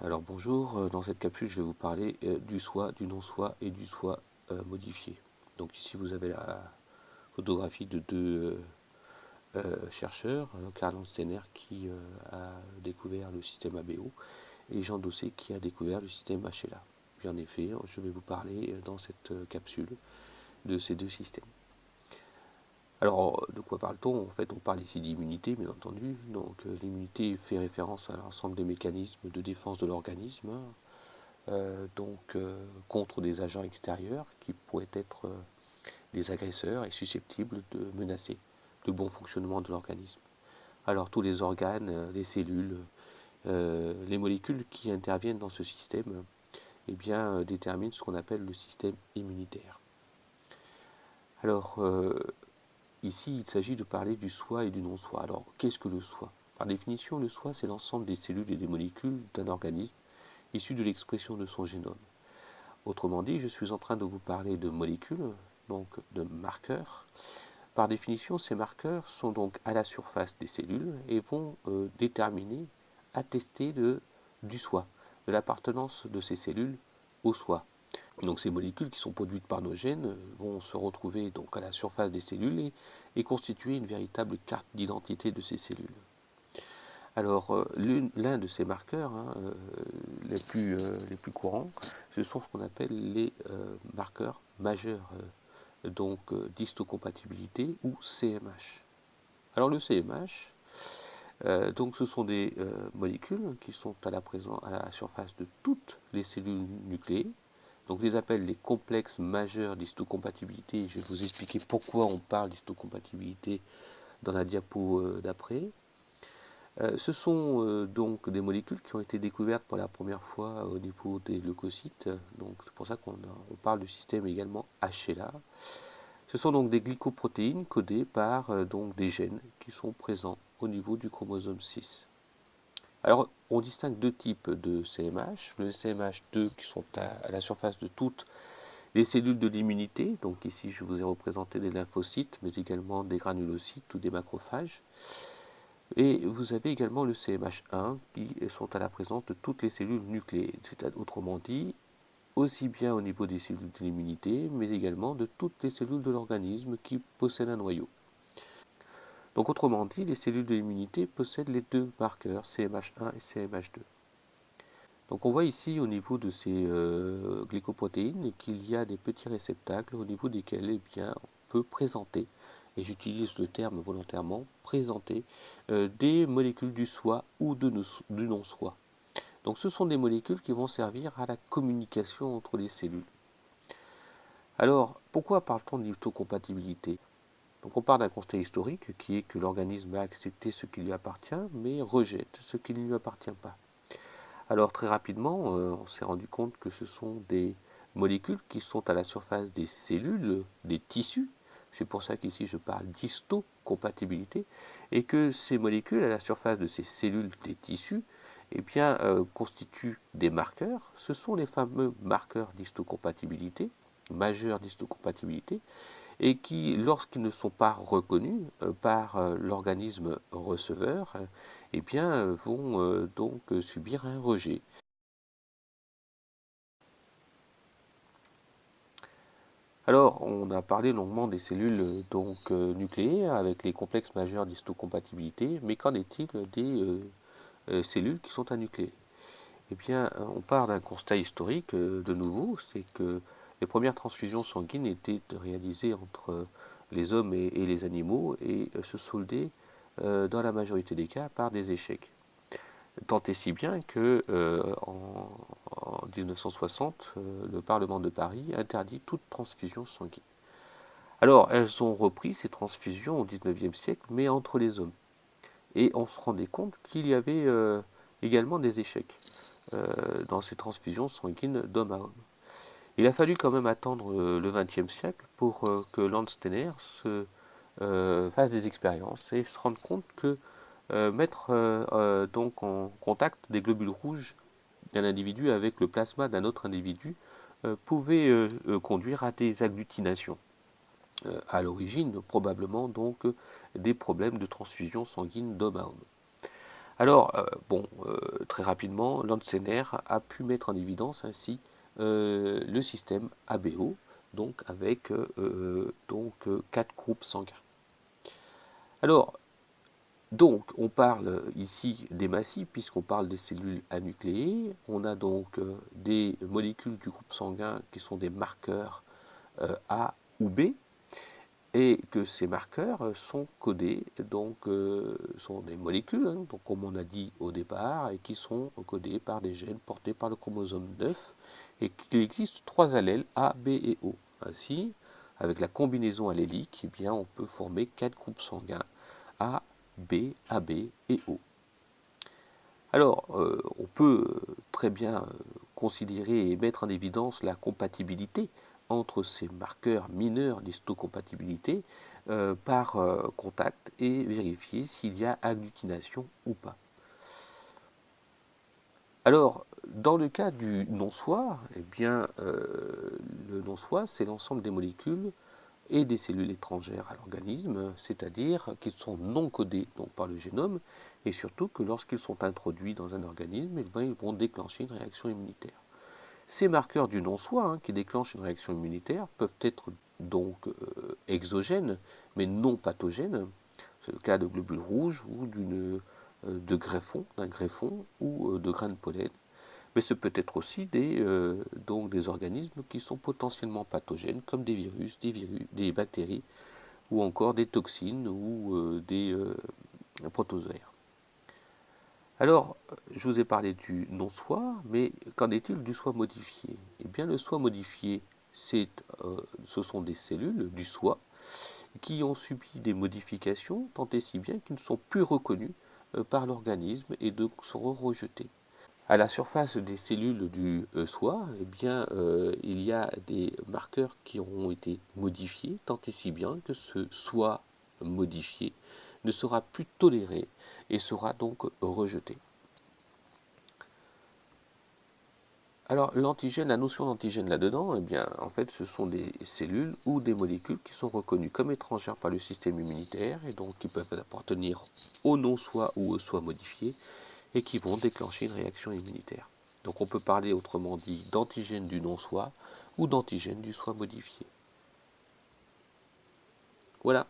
Alors bonjour, dans cette capsule je vais vous parler du soi, du non-soi et du soi modifié. Donc ici vous avez la photographie de deux chercheurs, Karl Landsteiner qui a découvert le système ABO et Jean Dossé qui a découvert le système HLA. Puis en effet, je vais vous parler dans cette capsule de ces deux systèmes. Alors, de quoi parle-t-on? En fait, on parle ici d'immunité, bien entendu. Donc, l'immunité fait référence à l'ensemble des mécanismes de défense de l'organisme, contre des agents extérieurs qui pourraient être des agresseurs et susceptibles de menacer le bon fonctionnement de l'organisme. Alors tous les organes, les cellules, les molécules qui interviennent dans ce système déterminent ce qu'on appelle le système immunitaire. Alors ici il s'agit de parler du soi et du non-soi. Alors qu'est-ce que le soi? Par définition, le soi c'est l'ensemble des cellules et des molécules d'un organisme issu de l'expression de son génome. Autrement dit, je suis en train de vous parler de molécules, donc de marqueurs. Par définition, ces marqueurs sont donc à la surface des cellules et vont déterminer, attester du soi, de l'appartenance de ces cellules au soi. Donc ces molécules qui sont produites par nos gènes vont se retrouver donc à la surface des cellules et constituer une véritable carte d'identité de ces cellules. Alors, l'un de ces marqueurs les plus courants, ce sont ce qu'on appelle les marqueurs majeurs, d'histocompatibilité ou CMH. Alors le CMH, ce sont des molécules qui sont à la surface de toutes les cellules nucléées. Donc, on les appelle les complexes majeurs d'histocompatibilité. Je vais vous expliquer pourquoi on parle d'histocompatibilité dans la diapo d'après. Ce sont donc des molécules qui ont été découvertes pour la première fois au niveau des leucocytes. Donc c'est pour ça qu'on parle du système également HLA. Ce sont donc des glycoprotéines codées par donc des gènes qui sont présents au niveau du chromosome 6. Alors on distingue deux types de CMH. Le CMH2 qui sont à la surface de toutes les cellules de l'immunité. Donc ici je vous ai représenté des lymphocytes mais également des granulocytes ou des macrophages. Et vous avez également le CMH1 qui sont à la présence de toutes les cellules nucléées, autrement dit, aussi bien au niveau des cellules de l'immunité, mais également de toutes les cellules de l'organisme qui possèdent un noyau. Donc autrement dit, les cellules de l'immunité possèdent les deux marqueurs, CMH1 et CMH2. Donc on voit ici au niveau de ces glycoprotéines qu'il y a des petits réceptacles au niveau desquels on peut présenter, et j'utilise le terme volontairement, présenter des molécules du soi ou du non-soi. Donc ce sont des molécules qui vont servir à la communication entre les cellules. Alors pourquoi parle-t-on d'histocompatibilité? Donc on part d'un constat historique qui est que l'organisme a accepté ce qui lui appartient mais rejette ce qui ne lui appartient pas. Alors très rapidement, on s'est rendu compte que ce sont des molécules qui sont à la surface des cellules, des tissus. C'est pour ça qu'ici je parle d'histocompatibilité. Et que ces molécules à la surface de ces cellules, des tissus, constituent des marqueurs. Ce sont les fameux marqueurs d'histocompatibilité, majeurs d'histocompatibilité, et qui, lorsqu'ils ne sont pas reconnus par l'organisme receveur, vont donc subir un rejet. Alors, on a parlé longuement des cellules nucléées avec les complexes majeurs d'histocompatibilité, mais qu'en est-il des cellules qui sont anucléées? Eh bien, on part d'un constat historique de nouveau, c'est que les premières transfusions sanguines étaient réalisées entre les hommes et les animaux et se soldaient dans la majorité des cas par des échecs. Tant et si bien que en 1960, le Parlement de Paris interdit toute transfusion sanguine. Alors, elles ont repris ces transfusions au XIXe siècle, mais entre les hommes. Et on se rendait compte qu'il y avait également des échecs dans ces transfusions sanguines d'homme à homme. Il a fallu quand même attendre le XXe siècle pour que Landsteiner fasse des expériences et se rende compte que mettre donc en contact des globules rouges d'un individu avec le plasma d'un autre individu pouvait conduire à des agglutinations. À l'origine, probablement donc des problèmes de transfusion sanguine d'homme à homme. Alors, très rapidement, Lanzener a pu mettre en évidence ainsi le système ABO, donc avec quatre groupes sanguins. Alors, donc, on parle ici des massifs, puisqu'on parle des cellules anucléées. On a donc des molécules du groupe sanguin qui sont des marqueurs A ou B, et que ces marqueurs sont codés, donc sont des molécules, hein, donc comme on a dit au départ, et qui sont codés par des gènes portés par le chromosome 9, et qu'il existe 3 allèles A, B et O. Ainsi, avec la combinaison allélique, eh bien, on peut former 4 groupes sanguins A, B, AB et O. Alors, on peut très bien considérer et mettre en évidence la compatibilité entre ces marqueurs mineurs d'histocompatibilité par contact et vérifier s'il y a agglutination ou pas. Alors, dans le cas du non-soi, eh bien, le non-soi, c'est l'ensemble des molécules et des cellules étrangères à l'organisme, c'est-à-dire qu'ils sont non codés donc, par le génome, et surtout que lorsqu'ils sont introduits dans un organisme, ils vont déclencher une réaction immunitaire. Ces marqueurs du non-soi qui déclenchent une réaction immunitaire peuvent être donc exogènes, mais non pathogènes. C'est le cas de globules rouges ou d'un greffon ou de grains de pollen. Mais ce peut être aussi donc des organismes qui sont potentiellement pathogènes, comme des virus, des bactéries, ou encore des toxines ou des protozoaires. Alors, je vous ai parlé du non-soi, mais qu'en est-il du soi modifié? Eh bien, le soi modifié, ce sont des cellules du soi qui ont subi des modifications, tant et si bien qu'ils ne sont plus reconnus par l'organisme et donc seront rejetés. À la surface des cellules du soi, eh bien, il y a des marqueurs qui auront été modifiés, tant et si bien que ce soi modifié ne sera plus toléré et sera donc rejeté. Alors l'antigène, la notion d'antigène là-dedans, eh bien, en fait, ce sont des cellules ou des molécules qui sont reconnues comme étrangères par le système immunitaire et donc qui peuvent appartenir au non-soi ou au soi modifié et qui vont déclencher une réaction immunitaire. Donc on peut parler autrement dit d'antigène du non-soi ou d'antigène du soi modifié. Voilà.